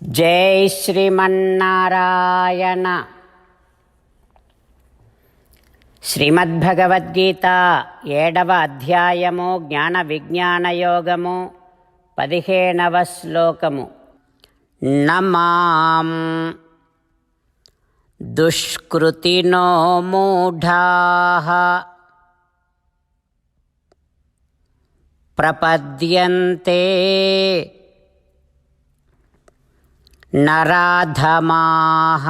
జై శ్రీమన్నారాయణ. శ్రీమద్భగవద్గీత 7వ అధ్యాయము జ్ఞాన విజ్ఞాన యోగము 15వ శ్లోకము. నమాం దుష్కృతినో మూఢాః ప్రపద్యంతే నరాధమాః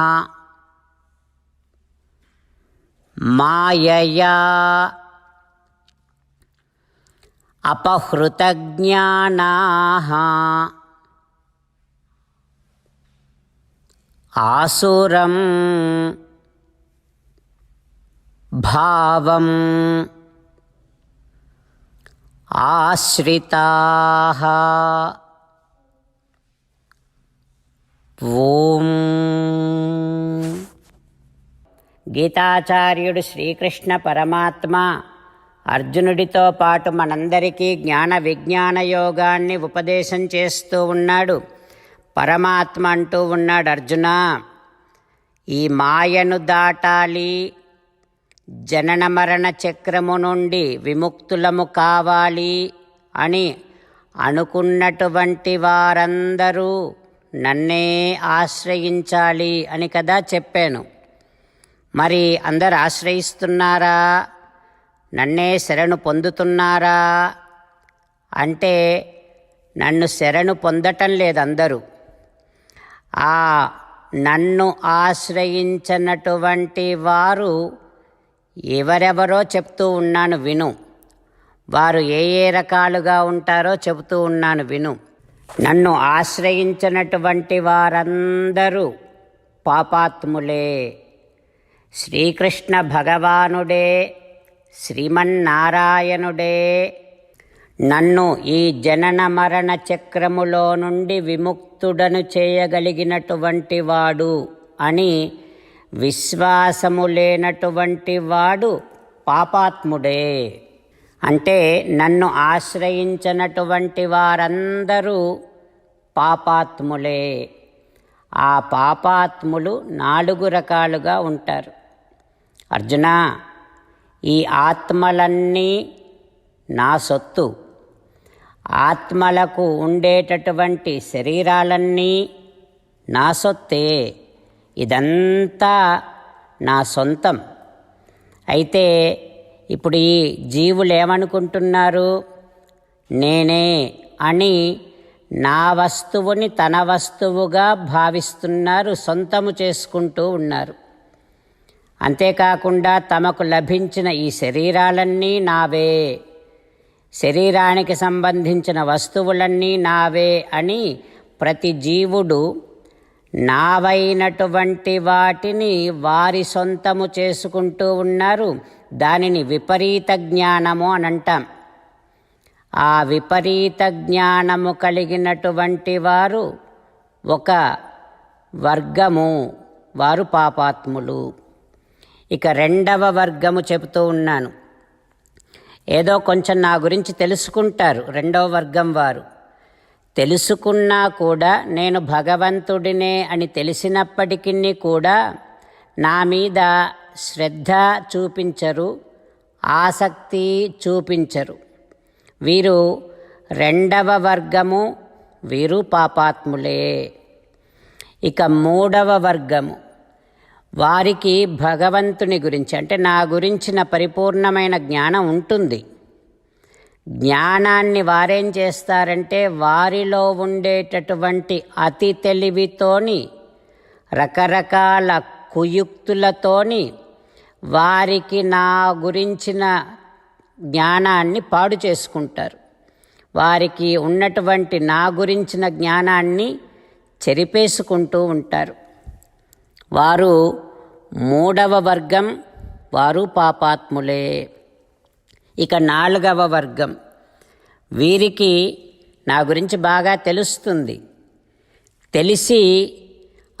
మాయయా అపహృతజ్ఞానాః ఆసురం భావం ఆశ్రితాః. ఓం. గీతాచార్యుడు శ్రీకృష్ణ పరమాత్మ అర్జునుడితో పాటు మనందరికీ జ్ఞాన విజ్ఞాన యోగాన్ని ఉపదేశం చేస్తూ ఉన్నాడు. పరమాత్మ అంటూ ఉన్నాడు, అర్జున, ఈ మాయను దాటాలి, జనన మరణ చక్రము నుండి విముక్తులము కావాలి అని అనుకున్నటువంటి వారందరూ నన్నే ఆశ్రయించాలి అని కదా చెప్పాను. మరి అందరు ఆశ్రయిస్తున్నారా? నన్నే శరణు పొందుతున్నారా అంటే నన్ను శరణు పొందటం లేదు అందరూ. ఆ నన్ను ఆశ్రయించినటువంటి వారు ఎవరెవరో చెప్తూ ఉన్నాను విను. వారు ఏ ఏ రకాలుగా ఉంటారో చెబుతూ ఉన్నాను విను. నన్ను ఆశ్రయించినటువంటి వారందరూ పాపాత్ములే. శ్రీకృష్ణ భగవానుడే, శ్రీమన్నారాయణుడే నన్ను ఈ జనన మరణ చక్రములో నుండి విముక్తుడను చేయగలిగినటువంటి వాడు అని విశ్వాసము లేనటువంటి వాడు పాపాత్ముడే. అంటే నన్ను ఆశ్రయించినటువంటి వారందరూ పాపాత్ములే. ఆ పాపాత్ములు 4 రకాలుగా ఉంటారు. అర్జున, ఈ ఆత్మలన్నీ నా సొత్తు. ఆత్మలకు ఉండేటటువంటి శరీరాలన్నీ నా సొత్తే. ఇదంతా నా సొంతం. అయితే ఇప్పుడు ఈ జీవులు ఏమనుకుంటున్నారు? నేనే అని నా వస్తువుని తన వస్తువుగా భావిస్తున్నారు, సొంతము చేసుకుంటూ ఉన్నారు. అంతేకాకుండా తమకు లభించిన ఈ శరీరాలన్నీ నావే, శరీరానికి సంబంధించిన వస్తువులన్నీ నావే అని ప్రతి జీవుడు నావైనటువంటి వాటిని వారి సొంతము చేసుకుంటూ ఉన్నారు. దానిని విపరీత జ్ఞానము అని అంటాం. ఆ విపరీత జ్ఞానము కలిగినటువంటి వారు ఒక వర్గము, వారు పాపాత్ములు. ఇక 2వ వర్గము చెబుతూ ఉన్నాను. ఏదో కొంచెం నా గురించి తెలుసుకుంటారు 2వ వర్గం వారు. తెలుసుకున్నా కూడా నేను భగవంతుడినే అని తెలిసినప్పటికీ కూడా నా మీద శ్రద్ధ చూపించరు, ఆసక్తి చూపించరు. వీరు 2వ వర్గము, వీరు పాపాత్ములే. ఇక 3వ వర్గము, వారికి భగవంతుని గురించి అంటే నా గురించిన పరిపూర్ణమైన జ్ఞానం ఉంటుంది. జ్ఞానాన్ని వారేం చేస్తారంటే వారిలో ఉండేటటువంటి అతి తెలివితోని, రకరకాల కుయుక్తులతోని వారికి నా గురించిన జ్ఞానాన్ని పాడు చేసుకుంటారు. వారికి ఉన్నటువంటి నా గురించిన జ్ఞానాన్ని చెరిపేసుకుంటూ ఉంటారు. వారు 3వ వర్గం, వారు పాపాత్ములే. ఇక 4వ వర్గం, వీరికి నా గురించి బాగా తెలుస్తుంది. తెలిసి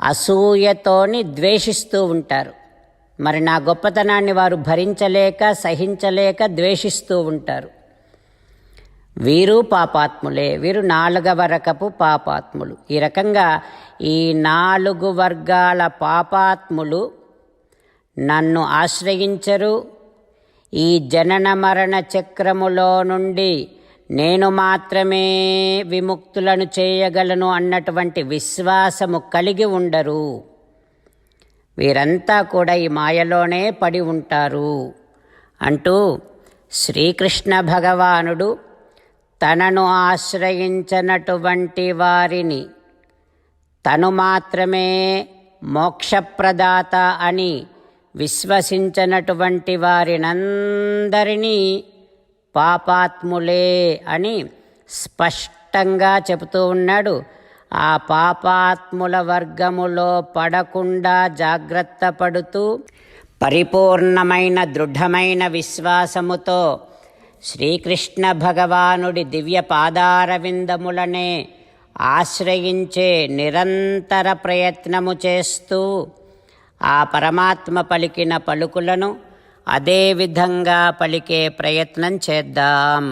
అసూయతోని ద్వేషిస్తూ ఉంటారు. మరి నా గొప్పతనాన్ని వారు భరించలేక, సహించలేక ద్వేషిస్తూ ఉంటారు. వీరు పాపాత్ములే, వీరు 4వ రకపు పాపాత్ములు. ఈ రకంగా ఈ 4 వర్గాల పాపాత్ములు నన్ను ఆశ్రయించరు. ఈ జనన మరణ చక్రములో నుండి నేను మాత్రమే విముక్తులను చేయగలను అన్నటువంటి విశ్వాసము కలిగి ఉండరు. వీరంతా కూడా ఈ మాయలోనే పడి ఉంటారు అంటూ శ్రీకృష్ణ భగవానుడు తనను ఆశ్రయించినటువంటి వారిని తను మాత్రమే మోక్షప్రదాత అని విశ్వసించినటువంటి వారినందరినీ పాపాత్ములే అని స్పష్టంగా చెబుతూ ఉన్నాడు. ఆ పాపాత్ముల వర్గములో పడకుండా జాగ్రత్త పడుతూ పరిపూర్ణమైన దృఢమైన విశ్వాసముతో శ్రీకృష్ణ భగవానుడి దివ్య పాదారవిందములనే ఆశ్రయించే నిరంతర ప్రయత్నము చేస్తూ ఆ పరమాత్మ పలికిన పలుకులను అదే విధంగా పలికే ప్రయత్నం చేద్దాం.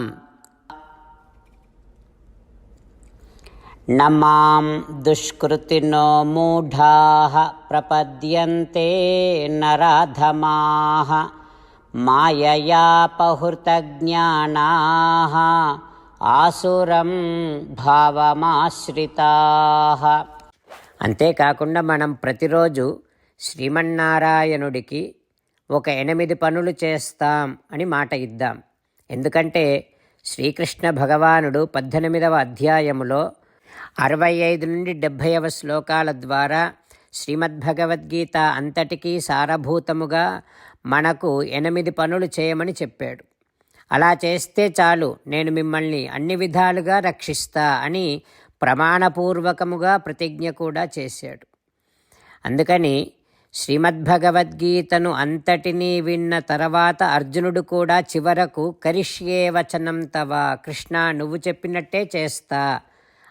నమాం దుష్కృతినో మూఢాః ప్రపద్యంతే నరాధమాః మాయయాపహృతజ్ఞానాః ఆసురం భావమాశ్రితాః. అంతేకాకుండా మనం ప్రతిరోజు శ్రీమన్నారాయణుడికి ఒక 8 పనులు చేస్తాం అని మాట ఇద్దాం. ఎందుకంటే శ్రీకృష్ణ భగవానుడు 18వ అధ్యాయములో 65 నుండి 70వ శ్లోకాల ద్వారా శ్రీమద్భగవద్గీత అంతటికీ సారభూతముగా మనకు 8 పనులు చేయమని చెప్పాడు. అలా చేస్తే చాలు, నేను మిమ్మల్ని అన్ని విధాలుగా రక్షిస్తా అని ప్రమాణపూర్వకముగా ప్రతిజ్ఞ కూడా చేశాడు. అందుకని శ్రీమద్భగవద్గీతను అంతటినీ విన్న తర్వాత అర్జునుడు కూడా చివరకు కరిష్యే వచనం తవ, కృష్ణ నువ్వు చెప్పినట్టే చేస్తా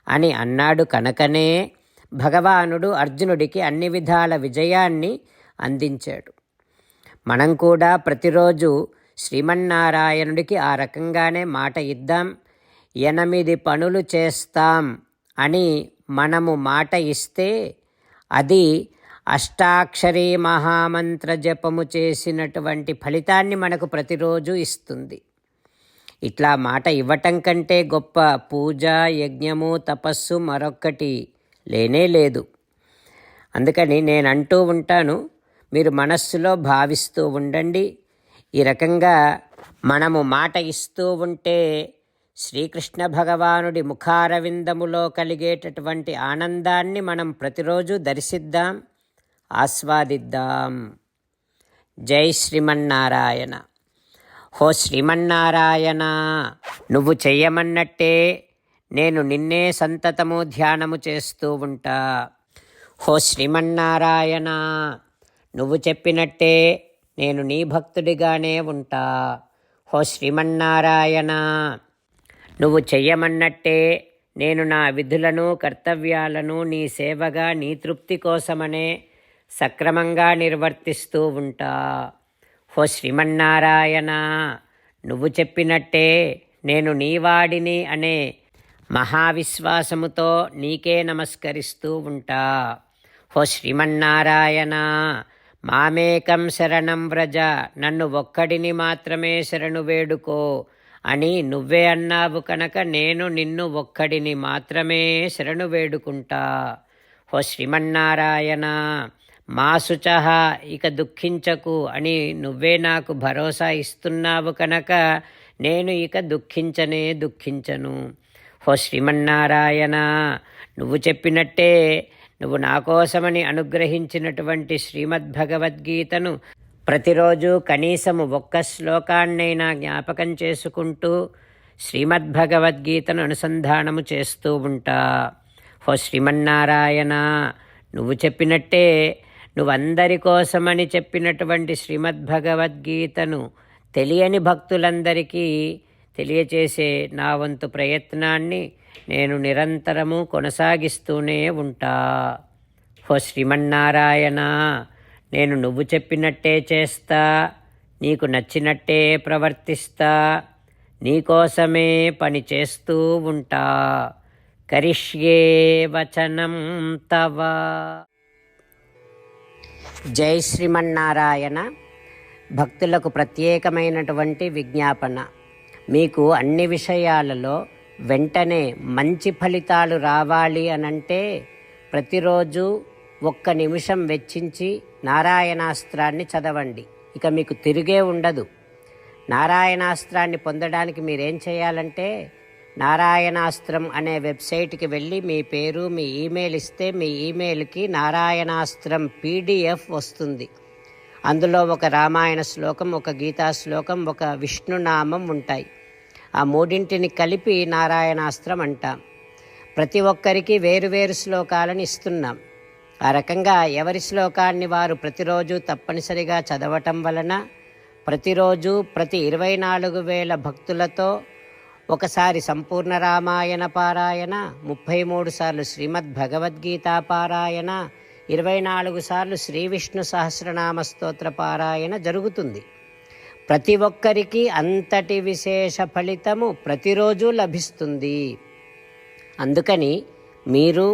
అని అన్నాడు. కనుకనే భగవానుడు అర్జునుడికి అన్ని విధాల విజయాన్ని అందించాడు. మనం కూడా ప్రతిరోజు శ్రీమన్నారాయణుడికి ఆ రకంగానే మాట ఇద్దాం. 8 పనులు చేస్తాం అని మనము మాట ఇస్తే అది అష్టాక్షరీ మహామంత్ర జపము చేసినటువంటి ఫలితాన్ని మనకు ప్రతిరోజు ఇస్తుంది. ఇట్లా మాట ఇవ్వటం కంటే గొప్ప పూజ, యజ్ఞము, తపస్సు మరొక్కటి లేనే లేదు. అందుకని నేను అంటూ ఉంటాను, మీరు మనస్సులో భావిస్తూ ఉండండి. ఈ రకంగా మనము మాట ఇస్తూ ఉంటే శ్రీకృష్ణ భగవానుడి ముఖారవిందములో కలిగేటటువంటి ఆనందాన్ని మనం ప్రతిరోజు దర్శిద్దాం, ఆస్వాదిద్దాం. జై శ్రీమన్నారాయణ. హో శ్రీమన్నారాయణ, నువ్వు చెయ్యమన్నట్టే నేను నిన్నే సంతతము ధ్యానము చేస్తూ ఉంటా. హో శ్రీమన్నారాయణ, నువ్వు చెప్పినట్టే నేను నీ భక్తుడిగానే ఉంటా. హో శ్రీమన్నారాయణ, నువ్వు చెయ్యమన్నట్టే నేను నా విధులను కర్తవ్యాలను నీ సేవగా నీ తృప్తి కోసమనే సక్రమంగా నిర్వర్తిస్తూ ఉంటా. హో శ్రీమన్నారాయణ, నువ్వు చెప్పినట్టే నేను నీవాడిని అనే మహావిశ్వాసముతో నీకే నమస్కరిస్తూ ఉంటా. హో శ్రీమన్నారాయణ, మామేకం శరణం వ్రజ, నన్ను ఒక్కడిని మాత్రమే శరణు వేడుకో అని నువ్వే అన్నావు కనుక నేను నిన్ను ఒక్కడిని మాత్రమే శరణు వేడుకుంటా. హో శ్రీమన్నారాయణ, మా శుచః, ఇక దుఃఖించకు అని నువ్వే నాకు భరోసా ఇస్తున్నావు కనుక నేను ఇక దుఃఖించను. హో శ్రీమన్నారాయణ, నువ్వు చెప్పినట్టే నువ్వు నా కోసమని అనుగ్రహించినటువంటి శ్రీమద్భగవద్గీతను ప్రతిరోజు కనీసము 1 శ్లోకాన్నైనా జ్ఞాపకం చేసుకుంటూ శ్రీమద్భగవద్గీతను అనుసంధానము చేస్తూ ఉంటా. హో శ్రీమన్నారాయణ, నువ్వు చెప్పినట్టే నువ్వందరి కోసమని చెప్పినటువంటి శ్రీమద్భగవద్గీతను తెలియని భక్తులందరికీ తెలియచేసే నా వంతు ప్రయత్నాన్ని నేను నిరంతరము కొనసాగిస్తూనే ఉంటా. హో శ్రీమన్నారాయణ, నేను నువ్వు చెప్పినట్టే చేస్తా, నీకు నచ్చినట్టే ప్రవర్తిస్తా, నీకోసమే పని చేస్తూ ఉంటా. కరిష్యే వచనం తవ. జై శ్రీమన్నారాయణ. భక్తులకు ప్రత్యేకమైనటువంటి విజ్ఞాపన. మీకు అన్ని విషయాలలో వెంటనే మంచి ఫలితాలు రావాలి అనంటే ప్రతిరోజు 1 నిమిషం వెచ్చించి నారాయణాస్త్రాన్ని చదవండి. ఇక మీకు తిరిగే ఉండదు. నారాయణాస్త్రాన్ని పొందడానికి మీరేం చేయాలంటే నారాయణాస్త్రం అనే వెబ్సైట్కి వెళ్ళి మీ పేరు, మీ ఈమెయిల్ ఇస్తే మీ ఈమెయిల్కి నారాయణాస్త్రం PDF వస్తుంది. అందులో ఒక రామాయణ శ్లోకం, ఒక గీతా శ్లోకం, ఒక విష్ణునామం ఉంటాయి. ఆ 3ంటిని కలిపి నారాయణాస్త్రం అంటాం. ప్రతి ఒక్కరికి వేరువేరు శ్లోకాలను ఇస్తున్నాం. ఆ రకంగా ఎవరి శ్లోకాన్ని వారు ప్రతిరోజు తప్పనిసరిగా చదవటం వలన ప్రతిరోజు ప్రతి 24,000 భక్తులతో ఒకసారి సంపూర్ణ రామాయణ పారాయణ, 33 సార్లు శ్రీమద్ భగవద్గీత పారాయణ, 24 సార్లు శ్రీ విష్ణు సహస్రనామ స్తోత్ర పారాయణ జరుగుతుంది. ప్రతి ఒక్కరికి అంతటి విశేష ఫలితము ప్రతిరోజు లభిస్తుంది. అందుకని మీరు,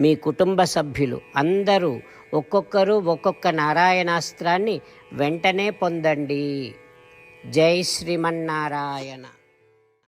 మీ కుటుంబ సభ్యులు అందరూ ఒక్కొక్కరు ఒక్కొక్క నారాయణాస్త్రాన్ని వెంటనే పొందండి. జై శ్రీమన్నారాయణ.